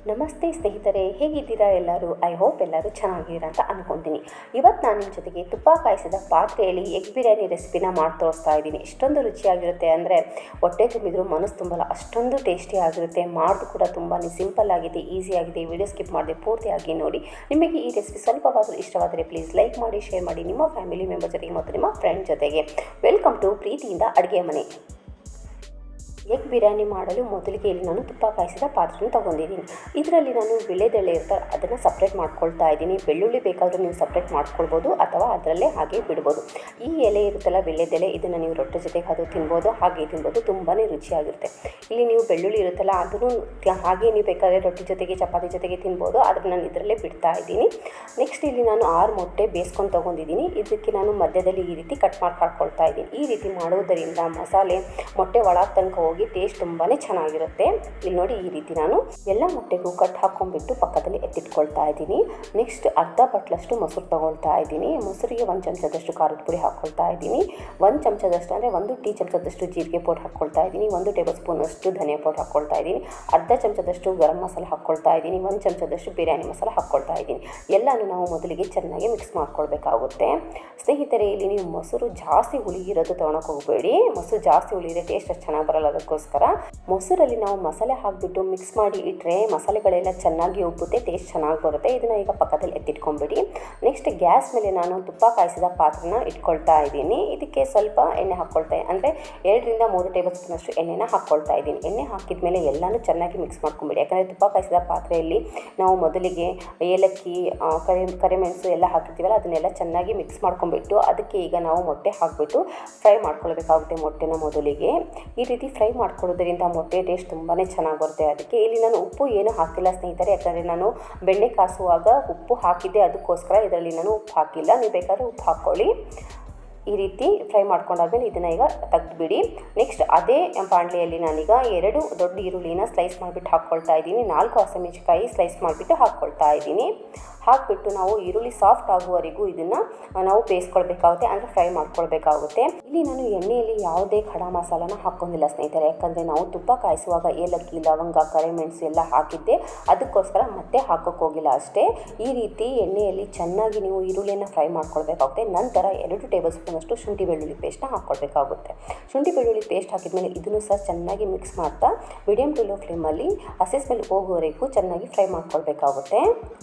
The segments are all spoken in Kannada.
ನಮಸ್ತೆ ಸ್ನೇಹಿತರೆ, ಹೇಗಿದ್ದೀರಾ ಎಲ್ಲರೂ? ಐ ಹೋಪ್ ಎಲ್ಲರೂ ಚೆನ್ನಾಗಿದ್ದೀರಾ ಅಂತ ಅಂದ್ಕೊತೀನಿ. ಇವತ್ತು ನಾನು ನಿಮ್ಮ ಜೊತೆಗೆ ತುಪ್ಪ ಕಾಯಿಸಿದ ಪಾತ್ರೆಯಲ್ಲಿ ಎಗ್ ಬಿರಿಯಾನಿ ರೆಸಿಪಿನ ಮಾಡಿ ತೋರಿಸ್ತಾ ಇದ್ದೀನಿ. ಎಷ್ಟೊಂದು ರುಚಿಯಾಗಿರುತ್ತೆ ಅಂದರೆ ಹೊಟ್ಟೆ ತುಂಬಿದ್ರು ಮನಸ್ಸು ತುಂಬಲ್ಲ, ಅಷ್ಟೊಂದು ಟೇಸ್ಟಿ ಆಗಿರುತ್ತೆ. ಮಾಡೋದು ಕೂಡ ತುಂಬಾ ಸಿಂಪಲ್ ಆಗಿದೆ, ಈಸಿ ಆಗಿದೆ. ವಿಡಿಯೋ ಸ್ಕಿಪ್ ಮಾಡದೆ ಪೂರ್ತಿಯಾಗಿ ನೋಡಿ. ನಿಮಗೆ ಈ ರೆಸಿಪಿ ಸ್ವಲ್ಪವಾದರೂ ಇಷ್ಟವಾದರೆ ಪ್ಲೀಸ್ ಲೈಕ್ ಮಾಡಿ, ಶೇರ್ ಮಾಡಿ ನಿಮ್ಮ ಫ್ಯಾಮಿಲಿ ಮೆಂಬರ್ ಜೊತೆಗೆ ಮತ್ತು ನಿಮ್ಮ ಫ್ರೆಂಡ್ ಜೊತೆಗೆ. ವೆಲ್ಕಮ್ ಟು ಪ್ರೀತಿಯಿಂದ ಅಡುಗೆ ಮನೆ. ಎಗ್ ಬಿರಿಯಾನಿ ಮಾಡಲು ಮೊದಲಿಗೆ ಇಲ್ಲಿ ನಾನು ತುಪ್ಪ ಕಾಯಿಸಿದ ಪಾತ್ರೆನ ತೊಗೊಂಡಿದ್ದೀನಿ. ಇದರಲ್ಲಿ ನಾನು ವೀಳ್ಯದೆಲೆ ಇರ್ತಾರೆ ಅದನ್ನು ಸಪ್ರೇಟ್ ಮಾಡ್ಕೊಳ್ತಾ ಇದ್ದೀನಿ. ಬೆಳ್ಳುಳ್ಳಿ ಬೇಕಾದರೂ ನೀವು ಸಪ್ರೇಟ್ ಮಾಡ್ಕೊಳ್ಬೋದು ಅಥವಾ ಅದರಲ್ಲೇ ಹಾಗೆ ಬಿಡ್ಬೋದು. ಈ ಎಲೆ ಇರುತ್ತಲ್ಲ ವೀಳ್ಯದೆಲೆ, ಇದನ್ನು ನೀವು ರೊಟ್ಟೆ ಜೊತೆಗೆ ಅದು ತಿನ್ಬೋದು, ಹಾಗೆ ತಿನ್ಬೋದು, ತುಂಬಾ ರುಚಿಯಾಗಿರುತ್ತೆ. ಇಲ್ಲಿ ನೀವು ಬೆಳ್ಳುಳ್ಳಿ ಇರುತ್ತಲ್ಲ ಅದನ್ನು ಹಾಗೆ ನೀವು ಬೇಕಾದರೆ ರೊಟ್ಟಿ ಜೊತೆಗೆ ಚಪಾತಿ ಜೊತೆಗೆ ತಿನ್ಬೋದು, ಆದರೆ ನಾನು ಇದರಲ್ಲೇ ಬಿಡ್ತಾ ಇದ್ದೀನಿ. ನೆಕ್ಸ್ಟ್ ಇಲ್ಲಿ ನಾನು 6 ಮೊಟ್ಟೆ ಬೇಯಿಸ್ಕೊಂಡು ತೊಗೊಂಡಿದ್ದೀನಿ. ಇದಕ್ಕೆ ನಾನು ಮಧ್ಯದಲ್ಲಿ ಈ ರೀತಿ ಕಟ್ ಮಾಡ್ಕೊಳ್ತಾ ಇದ್ದೀನಿ. ಈ ರೀತಿ ಮಾಡುವುದರಿಂದ ಮಸಾಲೆ ಮೊಟ್ಟೆ ಒಳಗೆ ತನಕ ಹೋಗಿ ಟೇಸ್ಟ್ ತುಂಬಾ ಚೆನ್ನಾಗಿರುತ್ತೆ. ಇಲ್ಲಿ ನೋಡಿ, ಈ ರೀತಿ ನಾನು ಎಲ್ಲ ಮೊಟ್ಟೆಗೂ ಕಟ್ ಹಾಕೊಂಡ್ಬಿಟ್ಟು ಪಕ್ಕದಲ್ಲಿ ಎತ್ತಿಟ್ಕೊಳ್ತಾ ಇದ್ದೀನಿ. ನೆಕ್ಸ್ಟ್ ಅರ್ಧ ಬಟ್ಲಷ್ಟು ಮೊಸರು ತೊಗೊಳ್ತಾ ಇದ್ದೀನಿ. ಮೊಸರಿಗೆ 1 ಚಮಚದಷ್ಟು ಖಾರದ ಪುಡಿ ಹಾಕ್ಕೊಳ್ತಾ ಇದ್ದೀನಿ. 1 ಚಮಚದಷ್ಟು ಅಂದರೆ 1 ಟೀ ಚಮಚದಷ್ಟು ಜೀರಿಗೆ ಪೌಡರ್ ಹಾಕ್ಕೊಳ್ತಾ ಇದ್ದೀನಿ. 1 ಟೇಬಲ್ ಸ್ಪೂನಷ್ಟು ಧನಿಯಾ ಪೌಡರ್ ಹಾಕ್ಕೊಳ್ತಾ ಇದ್ದೀನಿ. ಅರ್ಧ ಚಮಚದಷ್ಟು ಗರಂ ಮಸಾಲೆ ಹಾಕ್ಕೊಳ್ತಾ ಇದ್ದೀನಿ. 1 ಚಮಚದಷ್ಟು ಬಿರಿಯಾನಿ ಮಸಾಲೆ ಹಾಕ್ಕೊಳ್ತಾ ಇದ್ದೀನಿ. ಎಲ್ಲನೂ ನಾವು ಮೊದಲಿಗೆ ಚೆನ್ನಾಗಿ ಮಿಕ್ಸ್ ಮಾಡ್ಕೊಳ್ಬೇಕಾಗುತ್ತೆ. ಸ್ನೇಹಿತರೆ, ಇಲ್ಲಿ ನೀವು ಮೊಸರು ಜಾಸ್ತಿ ಹುಳಿಗಿರೋದು ತೊಗೊಳಕ್ಕೆ ಹೋಗಬೇಡಿ. ಮೊಸರು ಜಾಸ್ತಿ ಹುಳಿದ್ರೆ ಟೇಸ್ಟ್ ಅಷ್ಟು ಚೆನ್ನಾಗಿ ಬರಲ್ಲ. ಅದಕ್ಕೋಸ್ಕರ ಮೊಸರಲ್ಲಿ ನಾವು ಮಸಾಲೆ ಹಾಕಿಬಿಟ್ಟು ಮಿಕ್ಸ್ ಮಾಡಿ ಇಟ್ಟರೆ ಮಸಾಲೆಗಳೆಲ್ಲ ಚೆನ್ನಾಗಿ ಉಬ್ಬುತ್ತೆ, ಟೇಸ್ಟ್ ಚೆನ್ನಾಗಿ ಬರುತ್ತೆ. ಇದನ್ನು ಈಗ ಪಕ್ಕದಲ್ಲಿ ಎತ್ತಿಟ್ಕೊಂಬಿಡಿ. ನೆಕ್ಸ್ಟ್ ಗ್ಯಾಸ್ ಮೇಲೆ ನಾನು ತುಪ್ಪ ಕಾಯಿಸಿದ ಪಾತ್ರನ ಇಟ್ಕೊಳ್ತಾ ಇದ್ದೀನಿ. ಇದಕ್ಕೆ ಸ್ವಲ್ಪ ಎಣ್ಣೆ ಹಾಕ್ಕೊಳ್ತಾ ಅಂದರೆ 2 ರಿಂದ 3 ಟೇಬಲ್ ಸ್ಪೂನಷ್ಟು ಎಣ್ಣೆನ ಹಾಕ್ಕೊಳ್ತಾ ಇದ್ದೀನಿ. ಎಣ್ಣೆ ಹಾಕಿದ ಮೇಲೆ ಎಲ್ಲನೂ ಚೆನ್ನಾಗಿ ಮಿಕ್ಸ್ ಮಾಡ್ಕೊಂಬಿಡಿ. ಯಾಕಂದರೆ ತುಪ್ಪ ಕಾಯಿಸಿದ ಪಾತ್ರೆಯಲ್ಲಿ ನಾವು ಮೊದಲಿಗೆ ಏಲಕ್ಕಿ, ಕರಿಮೆಣಸು ಎಲ್ಲ ಹಾಕಿರ್ತೀವಲ್ಲ, ಅದನ್ನೆಲ್ಲ ಚೆನ್ನಾಗಿ ಮಿಕ್ಸ್ ಮಾಡ್ಕೊಂಡ್ಬಿಟ್ಟು ಅದಕ್ಕೆ ಈಗ ನಾವು ಮೊಟ್ಟೆ ಹಾಕಿಬಿಟ್ಟು ಫ್ರೈ ಮಾಡ್ಕೊಳ್ಬೇಕಾಗುತ್ತೆ. ಮೊಟ್ಟೆನ ಮೊದಲಿಗೆ ಈ ರೀತಿ ಫ್ರೈ ಮಾಡ್ಕೊಳ್ಳೋದ್ರಿಂದ ಮೊಟ್ಟೆ ಟೇಸ್ಟ್ ತುಂಬಾ ಚೆನ್ನಾಗಿ ಬರುತ್ತೆ. ಅದಕ್ಕೆ ಇಲ್ಲಿ ನಾನು ಉಪ್ಪು ಏನೂ ಹಾಕಿಲ್ಲ ಸ್ನೇಹಿತರೆ, ಯಾಕಂದರೆ ನಾನು ಬೆಣ್ಣೆ ಕಾಸುವಾಗ ಉಪ್ಪು ಹಾಕಿದ್ದೆ, ಅದಕ್ಕೋಸ್ಕರ ಇದರಲ್ಲಿ ನಾನು ಉಪ್ಪು ಹಾಕಿಲ್ಲ. ನೀವು ಬೇಕಾದ್ರೆ ಉಪ್ಪು ಹಾಕ್ಕೊಳ್ಳಿ. ಈ ರೀತಿ ಫ್ರೈ ಮಾಡ್ಕೊಂಡಾದ್ಮೇಲೆ ಇದನ್ನು ಈಗ ತೆಗೆದುಬಿಡಿ. ನೆಕ್ಸ್ಟ್ ಅದೇ ಬಾಣಲೆಯಲ್ಲಿ ನಾನೀಗ 2 ದೊಡ್ಡ ಈರುಳ್ಳಿನ ಸ್ಲೈಸ್ ಮಾಡಿಬಿಟ್ಟು ಹಾಕ್ಕೊಳ್ತಾ ಇದ್ದೀನಿ. 4 ಹಸಿಮೆಣಸಿನಕಾಯಿ ಸ್ಲೈಸ್ ಮಾಡಿಬಿಟ್ಟು ಹಾಕ್ಕೊಳ್ತಾ ಇದ್ದೀನಿ. ಹಾಕಿಬಿಟ್ಟು ನಾವು ಈರುಳ್ಳಿ ಸಾಫ್ಟ್ ಆಗುವವರೆಗೂ ಇದನ್ನು ನಾವು ಬೇಯಿಸ್ಕೊಳ್ಬೇಕಾಗುತ್ತೆ, ಅಂದರೆ ಫ್ರೈ ಮಾಡ್ಕೊಳ್ಬೇಕಾಗುತ್ತೆ. ಇಲ್ಲಿ ನಾನು ಎಣ್ಣೆಯಲ್ಲಿ ಯಾವುದೇ ಖಡಾ ಮಸಾಲನ ಹಾಕ್ಕೊಂಡಿಲ್ಲ ಸ್ನೇಹಿತರೆ, ಯಾಕಂದರೆ ನಾವು ತುಪ್ಪ ಕಾಯಿಸುವಾಗ ಏಲಕ್ಕಿ, ಲವಂಗ, ಕರಿಮೆಣಸು ಎಲ್ಲ ಹಾಕಿದ್ದೆ, ಅದಕ್ಕೋಸ್ಕರ ಮತ್ತೆ ಹಾಕೋಕ್ಕೆ ಹೋಗಿಲ್ಲ ಅಷ್ಟೇ. ಈ ರೀತಿ ಎಣ್ಣೆಯಲ್ಲಿ ಚೆನ್ನಾಗಿ ನೀವು ಈರುಳ್ಳಿಯನ್ನು ಫ್ರೈ ಮಾಡ್ಕೊಳ್ಬೇಕಾಗುತ್ತೆ. ನಂತರ 2 ಟೇಬಲ್ ಸ್ಪೂನಷ್ಟು ಶುಂಠಿ ಬೆಳ್ಳುಳ್ಳಿ ಪೇಸ್ಟ್ನ ಹಾಕ್ಕೊಳ್ಬೇಕಾಗುತ್ತೆ. ಶುಂಠಿ ಬೆಳ್ಳುಳ್ಳಿ ಪೇಸ್ಟ್ ಹಾಕಿದ್ಮೇಲೆ ಇದನ್ನು ಸಹ ಚೆನ್ನಾಗಿ ಮಿಕ್ಸ್ ಮಾಡ್ತಾ ಮೀಡಿಯಮ್ ಟು ಲೋ ಫ್ಲೇಮಲ್ಲಿ ಹಸಿ ಸ್ಮೆಲ್ ಹೋಗುವವರೆಗೂ ಚೆನ್ನಾಗಿ ಫ್ರೈ ಮಾಡ್ಕೊಳ್ಬೇಕಾಗುತ್ತೆ.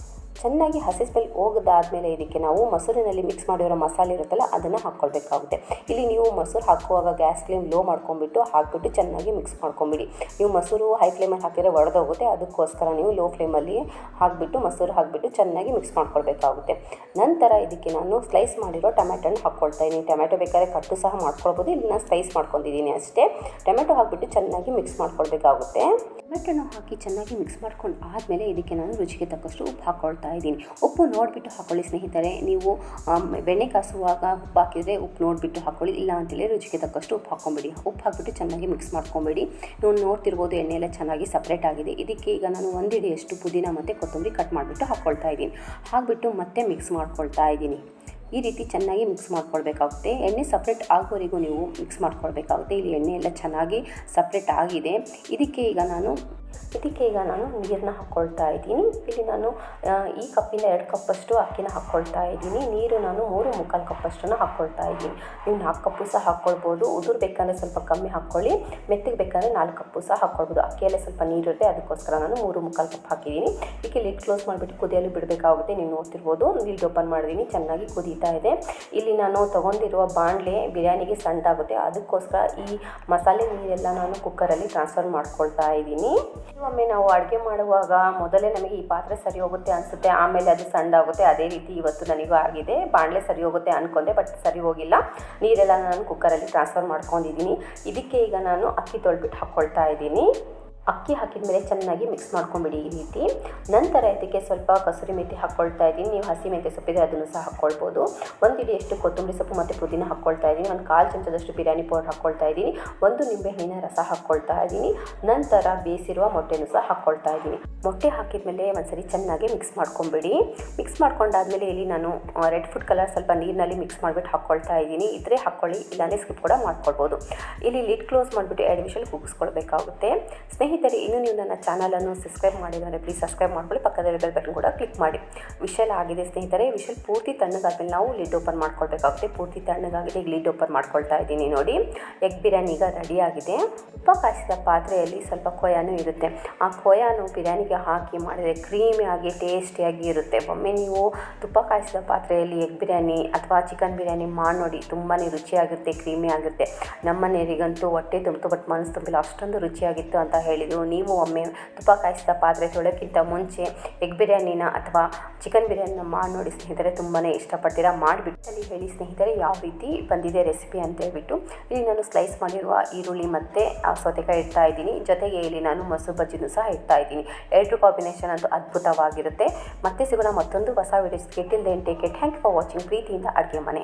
ಚೆನ್ನಾಗಿ ಹಸಿ ಸ್ಮೆಲ್ ಹೋಗದಾದ್ಮೇಲೆ ಇದಕ್ಕೆ ನಾವು ಮೊಸರಿನಲ್ಲಿ ಮಿಕ್ಸ್ ಮಾಡಿರೋ ಮಸಾಲೆ ಇರುತ್ತಲ್ಲ ಅದನ್ನು ಹಾಕ್ಕೊಳ್ಬೇಕಾಗುತ್ತೆ. ಇಲ್ಲಿ ನೀವು ಮೊಸರು ಹಾಕುವಾಗ ಗ್ಯಾಸ್ ಫ್ಲೇಮ್ ಲೋ ಮಾಡ್ಕೊಂಡ್ಬಿಟ್ಟು ಹಾಕಿಬಿಟ್ಟು ಚೆನ್ನಾಗಿ ಮಿಕ್ಸ್ ಮಾಡ್ಕೊಂಬಿಡಿ. ನೀವು ಮೊಸರು ಹೈ ಫ್ಲೇಮಲ್ಲಿ ಹಾಕಿದರೆ ಒಡೆದೋಗುತ್ತೆ, ಅದಕ್ಕೋಸ್ಕರ ನೀವು ಲೋ ಫ್ಲೇಮಲ್ಲಿ ಹಾಕಿಬಿಟ್ಟು ಮೊಸರು ಹಾಕಿಬಿಟ್ಟು ಚೆನ್ನಾಗಿ ಮಿಕ್ಸ್ ಮಾಡ್ಕೊಳ್ಬೇಕಾಗುತ್ತೆ. ನಂತರ ಇದಕ್ಕೆ ನಾನು ಸ್ಲೈಸ್ ಮಾಡಿರೋ ಟೊಮೆಟೊನ ಹಾಕ್ಕೊಳ್ತಾ ಇದ್ದೀನಿ. ಟೊಮೆಟೊ ಬೇಕಾದ್ರೆ ಕಟ್ಟು ಸಹ ಮಾಡ್ಕೊಳ್ಬೋದು, ಇಲ್ಲಿ ನಾನು ಸ್ಲೈಸ್ ಮಾಡ್ಕೊಂಡಿದ್ದೀನಿ ಅಷ್ಟೇ. ಟೊಮೆಟೊ ಹಾಕಿಬಿಟ್ಟು ಚೆನ್ನಾಗಿ ಮಿಕ್ಸ್ ಮಾಡ್ಕೊಳ್ಬೇಕಾಗುತ್ತೆ. ಟೊಮೆಟೊನ ಹಾಕಿ ಚೆನ್ನಾಗಿ ಮಿಕ್ಸ್ ಮಾಡ್ಕೊಂಡು ಆದಮೇಲೆ ಇದಕ್ಕೆ ನಾನು ರುಚಿಗೆ ತಕ್ಕಷ್ಟು ಉಪ್ಪು ಹಾಕ್ಕೊಳ್ತಾ ಇದ್ದೀನಿ. ಉಪ್ಪು ನೋಡಿಬಿಟ್ಟು ಹಾಕ್ಕೊಳ್ಳಿ ಸ್ನೇಹಿತರೆ. ನೀವು ಬೆಣ್ಣೆ ಕಾಸುವಾಗ ಉಪ್ಪು ಹಾಕಿದರೆ ಉಪ್ಪು ನೋಡಿಬಿಟ್ಟು ಹಾಕ್ಕೊಳ್ಳಿ, ಇಲ್ಲ ಅಂತೇಳಿ ರುಚಿಗೆ ತಕ್ಕಷ್ಟು ಉಪ್ಪು ಹಾಕ್ಕೊಂಬಿಡಿ. ಉಪ್ಪು ಹಾಕಿಬಿಟ್ಟು ಚೆನ್ನಾಗಿ ಮಿಕ್ಸ್ ಮಾಡ್ಕೊಂಬಿಡಿ. ನೀವು ನೋಡ್ತಿರ್ಬೋದು ಎಣ್ಣೆ ಎಲ್ಲ ಚೆನ್ನಾಗಿ ಸಪ್ರೇಟ್ ಆಗಿದೆ. ಇದಕ್ಕೆ ಈಗ ನಾನು 1 ಹಿಡಿಯಷ್ಟು ಪುದೀನ ಮತ್ತು ಕೊತ್ತಂಬರಿ ಕಟ್ ಮಾಡಿಬಿಟ್ಟು ಹಾಕ್ಕೊಳ್ತಾ ಇದ್ದೀನಿ. ಹಾಕಿಬಿಟ್ಟು ಮತ್ತೆ ಮಿಕ್ಸ್ ಮಾಡ್ಕೊಳ್ತಾ ಇದ್ದೀನಿ. ಈ ರೀತಿ ಚೆನ್ನಾಗಿ ಮಿಕ್ಸ್ ಮಾಡ್ಕೊಳ್ಬೇಕಾಗುತ್ತೆ. ಎಣ್ಣೆ ಸಪ್ರೇಟ್ ಆಗೋವರೆಗೂ ನೀವು ಮಿಕ್ಸ್ ಮಾಡ್ಕೊಳ್ಬೇಕಾಗುತ್ತೆ. ಇಲ್ಲಿ ಎಣ್ಣೆ ಎಲ್ಲ ಚೆನ್ನಾಗಿ ಸಪ್ರೇಟ್ ಆಗಿದೆ. ಇದಕ್ಕೆ ಈಗ ನಾನು ನೀರನ್ನ ಹಾಕ್ಕೊಳ್ತಾ ಇದ್ದೀನಿ. ಇಲ್ಲಿ ನಾನು ಈ ಕಪ್ಪಿಂದ 2 ಕಪ್ಪಷ್ಟು ಅಕ್ಕಿನ ಹಾಕ್ಕೊಳ್ತಾ ಇದ್ದೀನಿ. ನೀರು ನಾನು 3 ಕಪ್ಪಷ್ಟನ್ನು ಹಾಕ್ಕೊಳ್ತಾ ಇದ್ದೀನಿ. ನೀವು 4 ಕಪ್ಪು ಸಹ ಹಾಕ್ಕೊಳ್ಬೋದು. ಉದುರು ಬೇಕಂದರೆ ಸ್ವಲ್ಪ ಕಮ್ಮಿ ಹಾಕ್ಕೊಳ್ಳಿ, ಮೆತ್ತಗೆ ಬೇಕಂದರೆ 4 ಕಪ್ಪು ಸಹ ಹಾಕ್ಕೊಳ್ಬೋದು. ಅಕ್ಕಿಯಲ್ಲೇ ಸ್ವಲ್ಪ ನೀರಿರುತ್ತೆ, ಅದಕ್ಕೋಸ್ಕರ ನಾನು 3 ಕಪ್ ಹಾಕಿದ್ದೀನಿ. ಇದಕ್ಕೆ ಲಿಡ್ ಕ್ಲೋಸ್ ಮಾಡಿಬಿಟ್ಟು ಕುದಿಯಲು ಬಿಡಬೇಕಾಗುತ್ತೆ. ನೀವು ನೋಡ್ತಿರ್ಬೋದು ಲಿಡ್ ಓಪನ್ ಮಾಡಿದ್ದೀನಿ, ಚೆನ್ನಾಗಿ ಕುದೀತಾ ಇದೆ. ಇಲ್ಲಿ ನಾನು ತೊಗೊಂಡಿರುವ ಬಾಣಲೆ ಬಿರಿಯಾನಿಗೆ ಸಣ್ಣದಾಗುತ್ತೆ, ಅದಕ್ಕೋಸ್ಕರ ಈ ಮಸಾಲೆ ನೀರೆಲ್ಲ ನಾನು ಕುಕ್ಕರಲ್ಲಿ ಟ್ರಾನ್ಸ್ಫರ್ ಮಾಡ್ಕೊಳ್ತಾ ಇದ್ದೀನಿ. ಒಮ್ಮೆ ನಾವು ಅಡುಗೆ ಮಾಡುವಾಗ ಮೊದಲೇ ನಮಗೆ ಈ ಪಾತ್ರೆ ಸರಿ ಹೋಗುತ್ತೆ ಅನಿಸುತ್ತೆ, ಆಮೇಲೆ ಅದು ಸಣ್ಣದಾಗುತ್ತೆ. ಅದೇ ರೀತಿ ಇವತ್ತು ನನಗೂ ಆಗಿದೆ. ಬಾಣಲೆ ಸರಿ ಹೋಗುತ್ತೆ ಅಂದ್ಕೊಂಡೆ, ಬಟ್ ಸರಿ ಹೋಗಿಲ್ಲ. ನೀರೆಲ್ಲ ನಾನು ಕುಕ್ಕರಲ್ಲಿ ಟ್ರಾನ್ಸ್ಫರ್ ಮಾಡ್ಕೊಂಡಿದ್ದೀನಿ. ಇದಕ್ಕೆ ಈಗ ನಾನು ಅಕ್ಕಿ ತೊಳೆದ್ಬಿಟ್ಟು ಹಾಕ್ಕೊಳ್ತಾ ಇದ್ದೀನಿ. ಅಕ್ಕಿ ಹಾಕಿದ ಮೇಲೆ ಚೆನ್ನಾಗಿ ಮಿಕ್ಸ್ ಮಾಡ್ಕೊಂಬಿಡಿ ಈ ರೀತಿ. ನಂತರ ಇದಕ್ಕೆ ಸ್ವಲ್ಪ ಕಸೂರಿ ಮೆಥಿ ಹಾಕ್ಕೊಳ್ತಾ ಇದ್ದೀನಿ. ನೀವು ಹಸಿ ಮೆಂತ್ಯ ಸೊಪ್ಪಿದೆ ಅದನ್ನು ಸಹ ಹಾಕ್ಕೊಳ್ಬೋದು. 1 ಹಿಡಿಯಷ್ಟು ಕೊತ್ತಂಬರಿ ಸೊಪ್ಪು ಮತ್ತು ಪುದೀನ ಹಾಕ್ಕೊಳ್ತಾ ಇದ್ದೀನಿ. 1/4 ಚಮಚದಷ್ಟು ಬಿರಿಯಾನಿ ಪೌಡರ್ ಹಾಕ್ಕೊಳ್ತಾ ಇದ್ದೀನಿ. 1 ನಿಂಬೆಹಣ್ಣಿನ ರಸ ಹಾಕ್ಕೊಳ್ತಾ ಇದ್ದೀನಿ. ನಂತರ ಬೇಯಿಸಿರುವ ಮೊಟ್ಟೆನೂ ಸಹ ಹಾಕ್ಕೊಳ್ತಾ ಇದ್ದೀನಿ. ಮೊಟ್ಟೆ ಹಾಕಿದ್ಮೇಲೆ ಒಂದ್ಸರಿ ಚೆನ್ನಾಗಿ ಮಿಕ್ಸ್ ಮಾಡ್ಕೊಂಬಿಡಿ. ಮಿಕ್ಸ್ ಮಾಡ್ಕೊಂಡಾದ್ಮೇಲೆ ಇಲ್ಲಿ ನಾನು ರೆಡ್ ಫುಡ್ ಕಲರ್ ಸ್ವಲ್ಪ ನೀರಿನಲ್ಲಿ ಮಿಕ್ಸ್ ಮಾಡಿಬಿಟ್ಟು ಹಾಕ್ಕೊಳ್ತಾ ಇದ್ದೀನಿ. ಇದ್ರೆ ಹಾಕ್ಕೊಳ್ಳಿ, ಇಲ್ಲಾಂದರೆ ಸ್ಕಿಪ್ ಕೂಡ ಮಾಡ್ಕೊಳ್ಬೋದು. ಇಲ್ಲಿ ಲಿಡ್ ಕ್ಲೋಸ್ ಮಾಡಿಬಿಟ್ಟು 2 ವಿಷಲ್ ಕೂಗಿಸ್ಕೊಳ್ಬೇಕಾಗುತ್ತೆ. ಸ್ನೇಹಿತರೆ, ಇನ್ನೂ ನೀವು ನನ್ನ ಚಾನಲನ್ನು ಸಬ್ಸ್ಕ್ರೈಬ್ ಮಾಡಿದರೆ ಪ್ಲೀಸ್ ಸಬ್ಸ್ಕ್ರೈಬ್ ಮಾಡ್ಕೊಳ್ಳಿ, ಪಕ್ಕದಲ್ಲಿ ಬೆಲ್ ಬಟನ್ ಕೂಡ ಕ್ಲಿಕ್ ಮಾಡಿ. ವಿಷಲ್ ಆಗಿದೆ ಸ್ನೇಹಿತರೆ. ವಿಷಲ್ ಪೂರ್ತಿ ತಣ್ಣಗಾದ್ಮೇಲೆ ನಾವು ಲಿಡ್ ಓಪನ್ ಮಾಡ್ಕೊಳ್ಬೇಕಾಗುತ್ತೆ. ಪೂರ್ತಿ ತಣ್ಣಗಾಗಿದೆ, ಈಗ ಲಿಡ್ ಓಪನ್ ಮಾಡ್ಕೊಳ್ತಾ ಇದ್ದೀನಿ. ನೋಡಿ, ಎಗ್ ಬಿರಿಯಾನಿ ಈಗ ರೆಡಿ ಆಗಿದೆ. ತುಪ್ಪ ಕಾಯಿಸಿದ ಪಾತ್ರೆಯಲ್ಲಿ ಸ್ವಲ್ಪ ಕೊಯಾನು ಇರುತ್ತೆ. ಆ ಕೊಯಾನು ಬಿರಿಯಾನಿಗೆ ಹಾಕಿ ಮಾಡಿದರೆ ಕ್ರೀಮಿಯಾಗಿ ಟೇಸ್ಟಿಯಾಗಿ ಇರುತ್ತೆ. ಒಮ್ಮೆ ನೀವು ತುಪ್ಪ ಕಾಯಿಸಿದ ಪಾತ್ರೆಯಲ್ಲಿ ಎಗ್ ಬಿರಿಯಾನಿ ಅಥವಾ ಚಿಕನ್ ಬಿರಿಯಾನಿ ಮಾಡಿ ನೋಡಿ, ತುಂಬಾ ರುಚಿಯಾಗಿರುತ್ತೆ, ಕ್ರೀಮಿ ಆಗಿರುತ್ತೆ. ನಮ್ಮನೆಯವರಿಗಂತೂ ಹೊಟ್ಟೆ ತುಂಬಿತು, ಬಟ್ ಮನಸ್ಸು ತುಂಬಿಲ್ಲ, ಅಷ್ಟೊಂದು ರುಚಿಯಾಗಿತ್ತು ಅಂತ ಹೇಳಿದರು. ನೀವು ಒಮ್ಮೆ ತುಪ್ಪ ಕಾಯಿಸಿದ ಪಾತ್ರೆ ತೊಳೋಕ್ಕಿಂತ ಮುಂಚೆ ಎಗ್ ಬಿರಿಯಾನಿನ ಅಥವಾ ಚಿಕನ್ ಬಿರಿಯಾನಿನ ಮಾಡಿ ನೋಡಿ ಸ್ನೇಹಿತರೆ, ತುಂಬಾ ಇಷ್ಟಪಡ್ತೀರಾ. ಮಾಡಿಬಿಟ್ಟು ಅಲ್ಲಿ ಹೇಳಿ ಸ್ನೇಹಿತರೆ ಯಾವ ರೀತಿ ಬಂದಿದೆ ರೆಸಿಪಿ ಅಂತ ಹೇಳ್ಬಿಟ್ಟು. ಇಲ್ಲಿ ನಾನು ಸ್ಲೈಸ್ ಮಾಡಿರುವ ಈರುಳ್ಳಿ ಮತ್ತು ಸೌತೆಕಾಯಿ ಇಡ್ತಾ ಇದ್ದೀನಿ. ಜೊತೆಗೆ ಇಲ್ಲಿ ನಾನು ಮೊಸರು ಬಜ್ಜಿನೂ ಸಹ ಇಡ್ತಾ ಇದ್ದೀನಿ. ಎರಡರ ಕಾಂಬಿನೇಷನ್ ಅಂತೂ ಅದ್ಭುತವಾಗಿರುತ್ತೆ. ಮತ್ತೆ ಸಿಗೋಣ ಮತ್ತೊಂದು ಹೊಸ videos. Till then take care. Thank you for watching. ಪ್ರೀತಿಯಿಂದ ಅಡುಗೆ ಮನೆ.